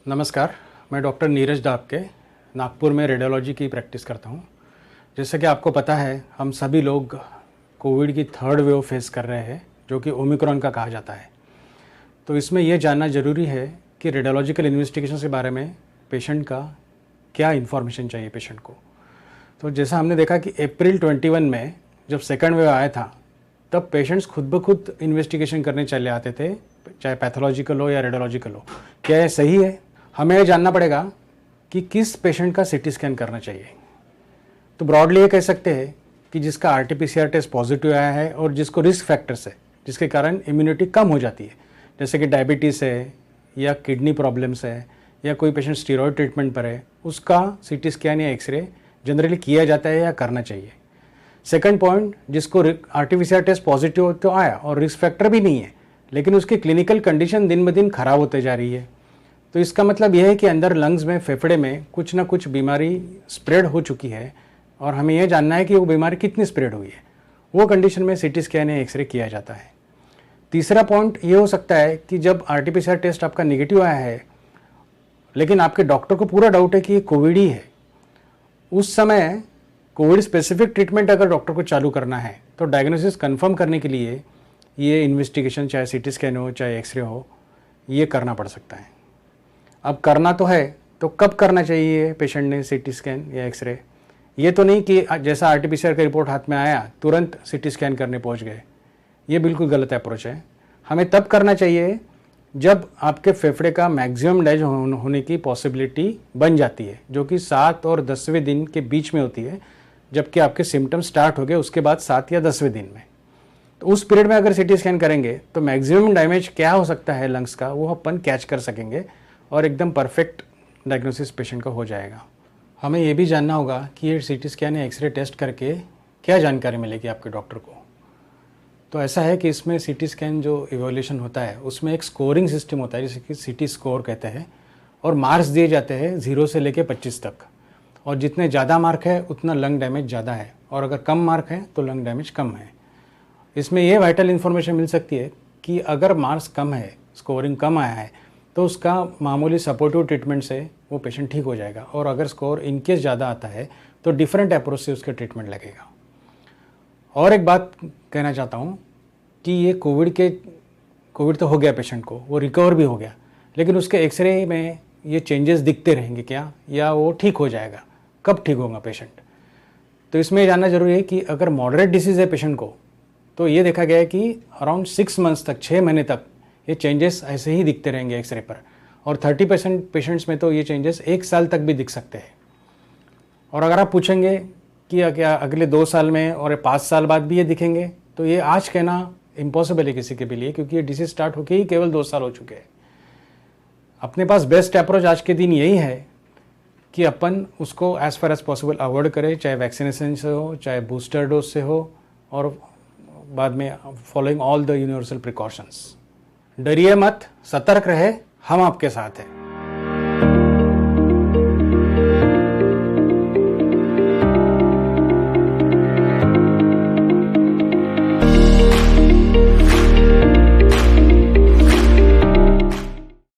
नमस्कार, मैं डॉक्टर नीरज दाबके नागपुर में रेडियोलॉजी की प्रैक्टिस करता हूँ। जैसे कि आपको पता है, हम सभी लोग कोविड की थर्ड वेव फेस कर रहे हैं, जो कि ओमिक्रॉन का कहा जाता है। तो इसमें यह जानना ज़रूरी है कि रेडियोलॉजिकल इन्वेस्टिगेशन के बारे में पेशेंट का क्या इन्फॉर्मेशन चाहिए पेशेंट को। तो जैसा हमने देखा कि अप्रैल 21 में जब सेकंड वेव आया था, तब पेशेंट्स खुद ब खुद इन्वेस्टिगेशन करने चले आते थे, चाहे पैथोलॉजिकल हो या रेडियोलॉजिकल हो। क्या यह सही है? हमें यह जानना पड़ेगा कि किस पेशेंट का सीटी स्कैन करना चाहिए। तो ब्रॉडली ये कह सकते हैं कि जिसका आरटीपीसीआर टेस्ट पॉजिटिव आया है और जिसको रिस्क फैक्टर्स है, जिसके कारण इम्यूनिटी कम हो जाती है, जैसे कि डायबिटीज़ है या किडनी प्रॉब्लम्स है या कोई पेशेंट स्टीरॉयड ट्रीटमेंट पर है, उसका सीटी स्कैन या एक्सरे जनरली किया जाता है या करना चाहिए। सेकंड पॉइंट, जिसको आरटीपीसीआर टेस्ट पॉजिटिव तो आया और रिस्क फैक्टर भी नहीं है, लेकिन उसकी क्लिनिकल कंडीशन दिन ब दिन खराब होते जा रही है, तो इसका मतलब यह है कि अंदर लंग्स में, फेफड़े में कुछ ना कुछ बीमारी स्प्रेड हो चुकी है और हमें यह जानना है कि वो बीमारी कितनी स्प्रेड हुई है। वो कंडीशन में सीटी स्कैन या एक्सरे किया जाता है। तीसरा पॉइंट ये हो सकता है कि जब आरटीपीसीआर टेस्ट आपका निगेटिव आया है, लेकिन आपके डॉक्टर को पूरा डाउट है कि ये कोविड ही है, उस समय कोविड स्पेसिफिक ट्रीटमेंट अगर डॉक्टर को चालू करना है, तो डायग्नोसिस कंफर्म करने के लिए ये इन्वेस्टिगेशन, चाहे सीटी स्कैन हो चाहे एक्सरे हो, ये करना पड़ सकता है। अब करना तो है, तो कब करना चाहिए पेशेंट ने सीटी स्कैन या एक्सरे? ये तो नहीं कि जैसा आरटीपीसीआर का रिपोर्ट हाथ में आया तुरंत सीटी स्कैन करने पहुंच गए। ये बिल्कुल गलत अप्रोच है। हमें तब करना चाहिए जब आपके फेफड़े का मैक्सिमम डैमेज होने की पॉसिबिलिटी बन जाती है, जो कि 7 और 10वें दिन के बीच में होती है, जबकि आपके सिम्टम्स स्टार्ट हो गए उसके बाद 7 या 10वें दिन में। तो उस पीरियड में अगर सीटी स्कैन करेंगे तो मैक्सिमम डैमेज क्या हो सकता है लंग्स का, वो अपन कैच कर सकेंगे और एकदम परफेक्ट डायग्नोसिस पेशेंट का हो जाएगा। हमें ये भी जानना होगा कि ये सीटी स्कैन या एक्सरे टेस्ट करके क्या जानकारी मिलेगी आपके डॉक्टर को। तो ऐसा है कि इसमें सीटी स्कैन जो इवोल्यूशन होता है, उसमें एक स्कोरिंग सिस्टम होता है, जिसे कि सीटी स्कोर कहते हैं, और मार्क्स दिए जाते हैं 0 से लेके 25 तक। और जितने ज़्यादा मार्क है उतना लंग डैमेज ज़्यादा है, और अगर कम मार्क है तो लंग डैमेज कम है। इसमें ये वाइटल इन्फॉर्मेशन मिल सकती है कि अगर मार्क्स कम है, स्कोरिंग कम आया है, तो उसका मामूली सपोर्टिव ट्रीटमेंट से वो पेशेंट ठीक हो जाएगा। और अगर स्कोर इनकेस ज़्यादा आता है तो डिफरेंट अप्रोच से उसका ट्रीटमेंट लगेगा। और एक बात कहना चाहता हूँ कि ये कोविड तो हो गया पेशेंट को, वो रिकवर भी हो गया, लेकिन उसके एक्सरे में ये चेंजेस दिखते रहेंगे क्या, या वो ठीक हो जाएगा? कब ठीक होगा पेशेंट? तो इसमें जानना जरूरी है कि अगर मॉडरेट डिसीज़ है पेशेंट को, तो ये देखा गया है कि अराउंड 6 मंथ्स तक, 6 महीने तक ये चेंजेस ऐसे ही दिखते रहेंगे एक्सरे पर, और 30% पेशेंट्स में तो ये चेंजेस 1 साल तक भी दिख सकते हैं। और अगर आप पूछेंगे कि क्या अगले 2 साल में और 5 साल बाद भी ये दिखेंगे, तो ये आज कहना इम्पॉसिबल है किसी के भी लिए, क्योंकि ये डिसीज स्टार्ट होके ही केवल 2 साल हो चुके हैं। अपने पास बेस्ट अप्रोच आज के दिन यही है कि अपन उसको as far as possible avoid करें, चाहे वैक्सीनेशन से हो, चाहे बूस्टर डोज से हो, और बाद में following all the universal precautions. डरिए मत, सतर्क रहे, हम आपके साथ हैं।